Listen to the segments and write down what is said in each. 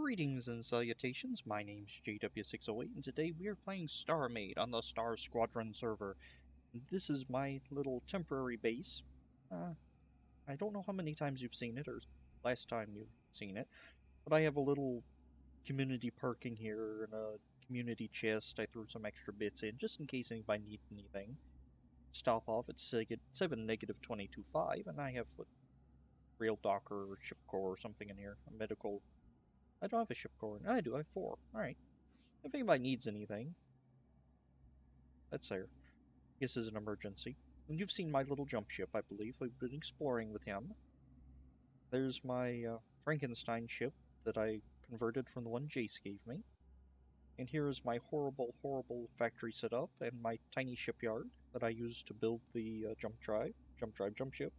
Greetings and salutations, my name's JW608 and today we are playing Starmade on the Squadron server. This is my little temporary base. I don't know how many times you've seen it or last time you've seen it, but I have a little community parking here and a community chest. I threw some extra bits in just in case anybody needs anything. Stop off at 7-22.5 and I have a rail docker or ship core or something in here, a medical. I don't have a ship core. No, I do. I have 4. Alright. If anybody needs anything, that's there. This is an emergency. And you've seen my little jump ship, I believe. We've been exploring with him. There's my Frankenstein ship that I converted from the one Jace gave me. And here is my horrible, horrible factory setup and my tiny shipyard that I used to build the jump ship.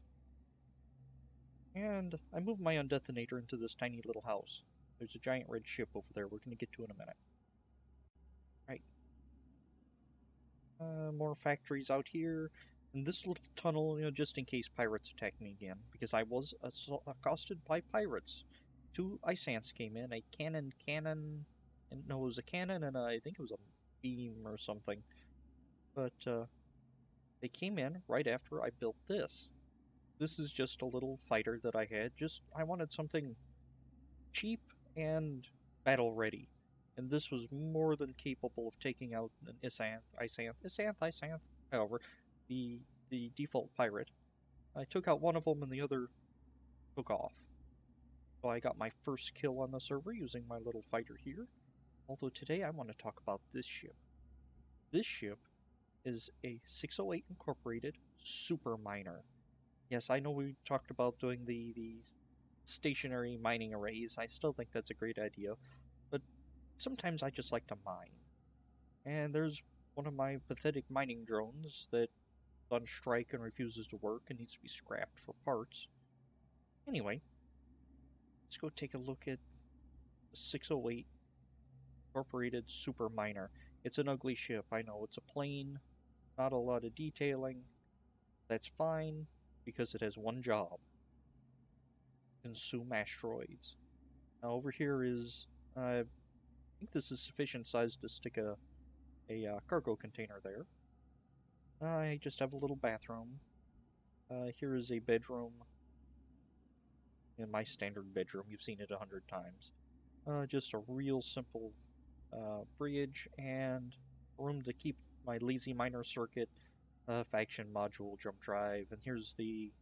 And I moved my undetonator into this tiny little house. There's a giant red ship over there we're going to get to in a minute. Right. More factories out here. And this little tunnel, just in case pirates attack me again. Because I was accosted by pirates. 2 ice ants came in. A cannon. No, it was a cannon and I think it was a beam or something. But they came in right after I built this. This is just a little fighter that I had. I wanted something cheap and battle ready, and this was more than capable of taking out an Isanth, however, the default pirate. I took out one of them and the other took off. So I got my first kill on the server using my little fighter here. Although today I want to talk about this ship. This ship is a 608 incorporated super miner. Yes, I know we talked about doing the stationary mining arrays. I still think that's a great idea, but sometimes I just like to mine. And there's one of my pathetic mining drones that's on strike and refuses to work and needs to be scrapped for parts. Anyway, let's go take a look at the 608 incorporated super miner. It's an ugly ship, I know. It's a plane, not a lot of detailing. That's fine, because it has one job: consume asteroids. Now over here is, I think this is sufficient size to stick a cargo container there. I just have a little bathroom. Here is a bedroom. In my standard bedroom, you've seen it 100 times. Just a real simple bridge and room to keep my lazy miner circuit, faction module, jump drive, and here's the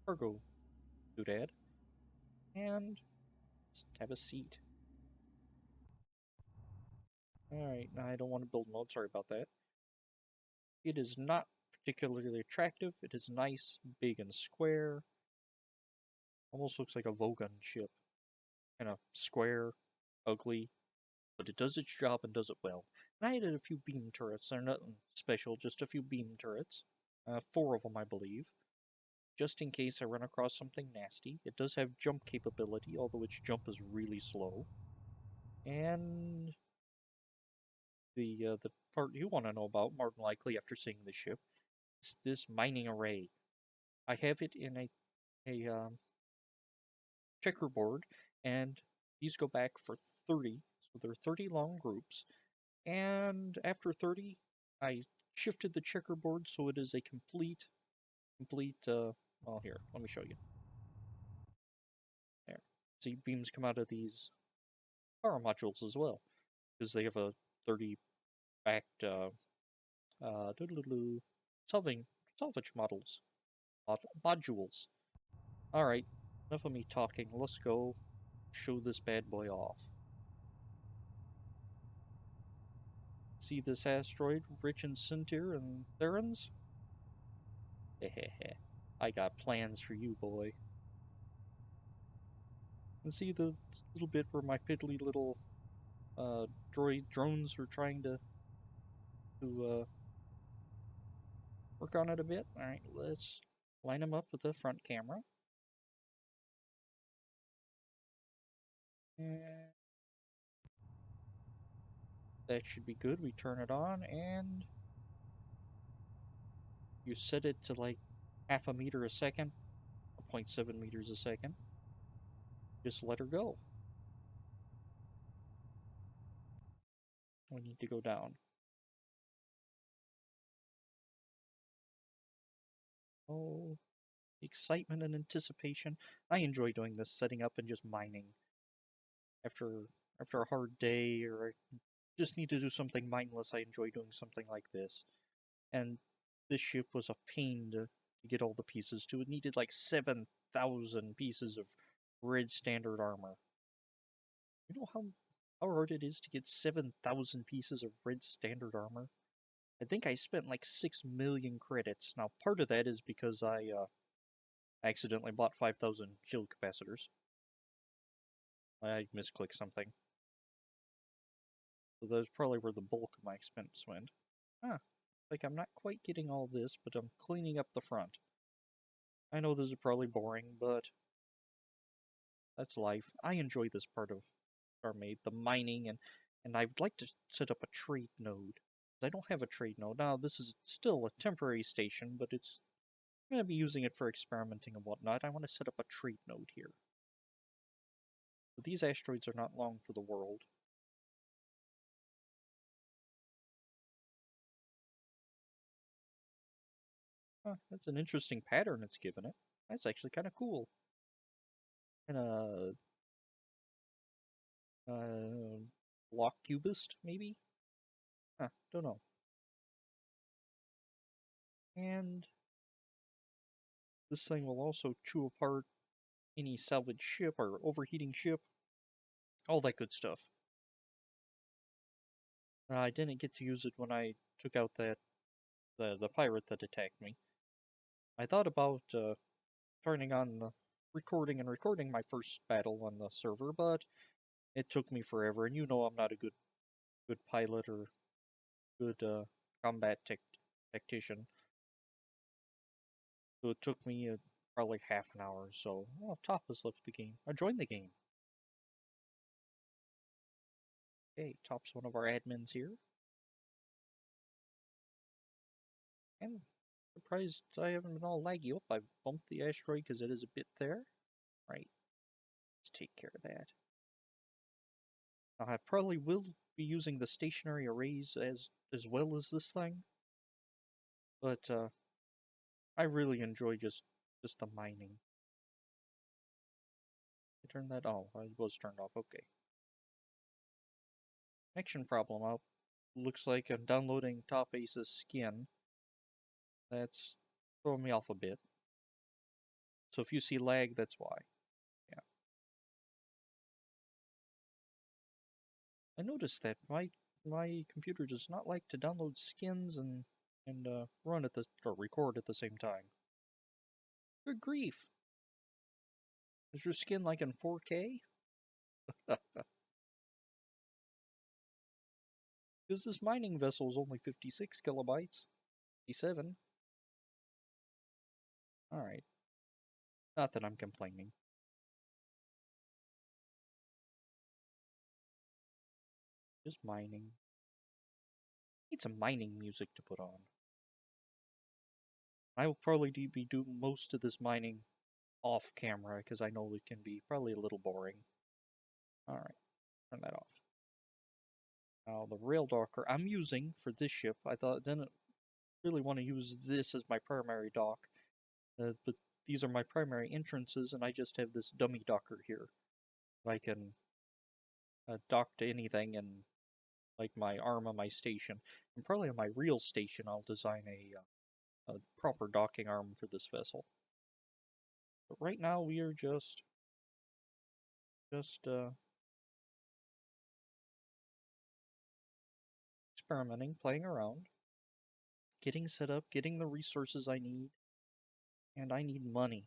cargo doodad. And let's have a seat. Alright, I don't want to build mode, sorry about that. It is not particularly attractive. It is nice, big and square. Almost looks like a Vogon ship. Kind of square, ugly, but it does its job and does it well. And I added a few beam turrets. They're nothing special, just a few beam turrets. 4 of them, I believe. Just in case I run across something nasty. It does have jump capability, although its jump is really slow. And the part you want to know about, more than likely after seeing the ship, is this mining array. I have it in a checkerboard, and these go back for 30, so there are 30 long groups. And after 30, I shifted the checkerboard so it is a complete, well, here, let me show you. There. See, beams come out of these power modules as well, because they have a 30 backed salvage modules. Alright, enough of me talking. Let's go show this bad boy off. See this asteroid rich in Sintir and Therans? Hehehe. I got plans for you, boy. And see the little bit where my piddly little drones are trying to work on it a bit? Alright, let's line them up with the front camera. And that should be good. We turn it on and you set it to like half a meter a second, or 0.7 meters a second. Just let her go. We need to go down. Oh, excitement and anticipation. I enjoy doing this, setting up and just mining. After a hard day, or I just need to do something mindless, I enjoy doing something like this. And this ship was a pain to get all the pieces to. It needed like 7,000 pieces of red standard armor. You know how hard it is to get 7,000 pieces of red standard armor? I think I spent like 6 million credits. Now, part of that is because I accidentally bought 5,000 shield capacitors. I misclicked something. So that's probably where the bulk of my expense went. Huh. Like, I'm not quite getting all this, but I'm cleaning up the front. I know this is probably boring, but that's life. I enjoy this part of Starmade, the mining, and I would like to set up a trade node. I don't have a trade node. Now, this is still a temporary station, but I'm going to be using it for experimenting and whatnot. I want to set up a trade node here. But these asteroids are not long for the world. Huh, that's an interesting pattern it's given it. That's actually kind of cool. And block cubist, maybe? Huh, don't know. And this thing will also chew apart any salvaged ship or overheating ship. All that good stuff. I didn't get to use it when I took out the pirate that attacked me. I thought about turning on the recording and recording my first battle on the server, but it took me forever, and you know I'm not a good pilot or good combat tactician. So it took me probably half an hour or so. Oh, Top has left the game. I joined the game. Okay, Top's one of our admins here. And surprised I haven't been all laggy. Oh, I bumped the asteroid because it is a bit there. Right. Let's take care of that. Now, I probably will be using the stationary arrays as well as this thing. But I really enjoy just the mining. I turned that off. Oh, it was turned off. Okay. Connection problem out. Looks like I'm downloading Top Ace's skin. That's throwing me off a bit. So if you see lag, that's why. Yeah. I noticed that my computer does not like to download skins and run at the or record at the same time. Good grief! Is your skin like in 4K? Because this mining vessel is only 56 kilobytes. 57. Alright. Not that I'm complaining. Just mining. Need some mining music to put on. I will probably be doing most of this mining off camera because I know it can be probably a little boring. Alright, turn that off. Now the rail docker I'm using for this ship, I thought didn't really want to use this as my primary dock, but these are my primary entrances and I just have this dummy docker here. I can dock to anything and like my arm on my station. And probably on my real station I'll design a proper docking arm for this vessel. But right now we are just experimenting, playing around, getting set up, getting the resources I need, and I need money.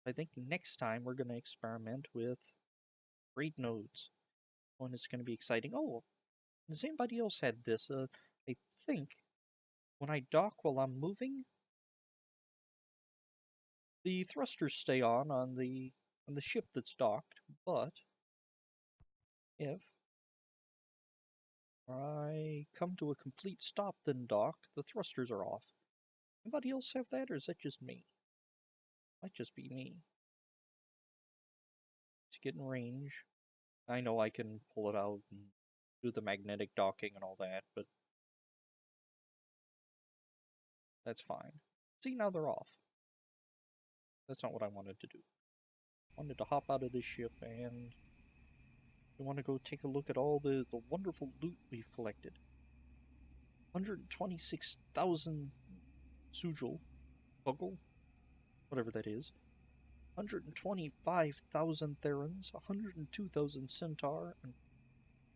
I think next time we're going to experiment with raid nodes. One is going to be exciting. Oh, has anybody else had this? I think when I dock while I'm moving, the thrusters stay on the ship that's docked, but if I come to a complete stop then dock, the thrusters are off. Anybody else have that, or is that just me? Might just be me. Let's get in range. I know I can pull it out and do the magnetic docking and all that, but that's fine. See, now they're off. That's not what I wanted to do. I wanted to hop out of this ship and I want to go take a look at all the wonderful loot we've collected. 126,000 Sujal, Buggle, whatever that is. 125,000 Therans, 102,000 Centaur, and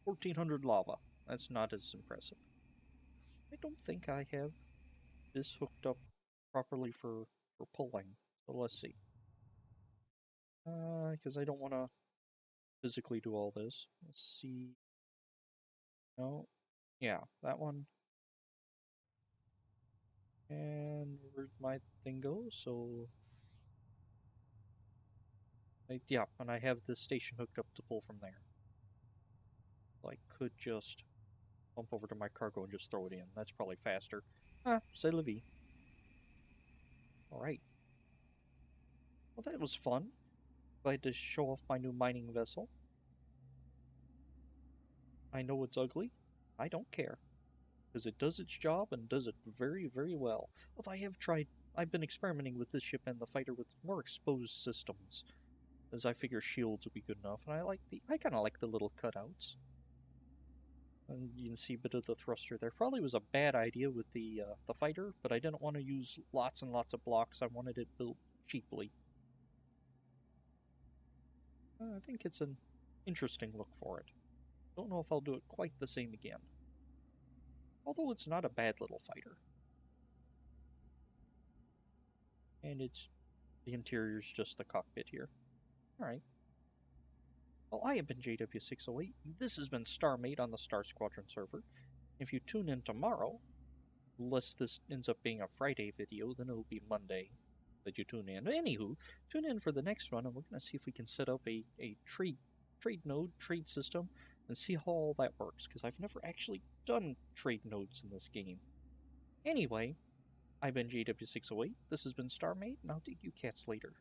1,400 Lava. That's not as impressive. I don't think I have this hooked up properly for pulling. So let's see. Because I don't want to physically do all this. Let's see. No. Yeah, that one. And where'd my thing go? So... yeah, and I have this station hooked up to pull from there. I could just bump over to my cargo and just throw it in. That's probably faster. C'est la vie. Alright. Well, that was fun. Glad to show off my new mining vessel. I know it's ugly. I don't care. Because it does its job and does it very, very well. Although I've been experimenting with this ship and the fighter with more exposed systems. As I figure shields would be good enough. And I kind of like the little cutouts. And you can see a bit of the thruster there. Probably was a bad idea with the fighter, but I didn't want to use lots and lots of blocks. I wanted it built cheaply. I think it's an interesting look for it. Don't know if I'll do it quite the same again. Although it's not a bad little fighter. And the interior's just the cockpit here. Alright. Well, I have been JW608, and this has been Starmade on the Star Squadron server. If you tune in tomorrow, unless this ends up being a Friday video, then it'll be Monday that you tune in. Anywho, tune in for the next one, and we're going to see if we can set up a trade system, and see how all that works, because I've never actually done trade nodes in this game. Anyway, I've been JW608, this has been Starmade, and I'll take you cats later.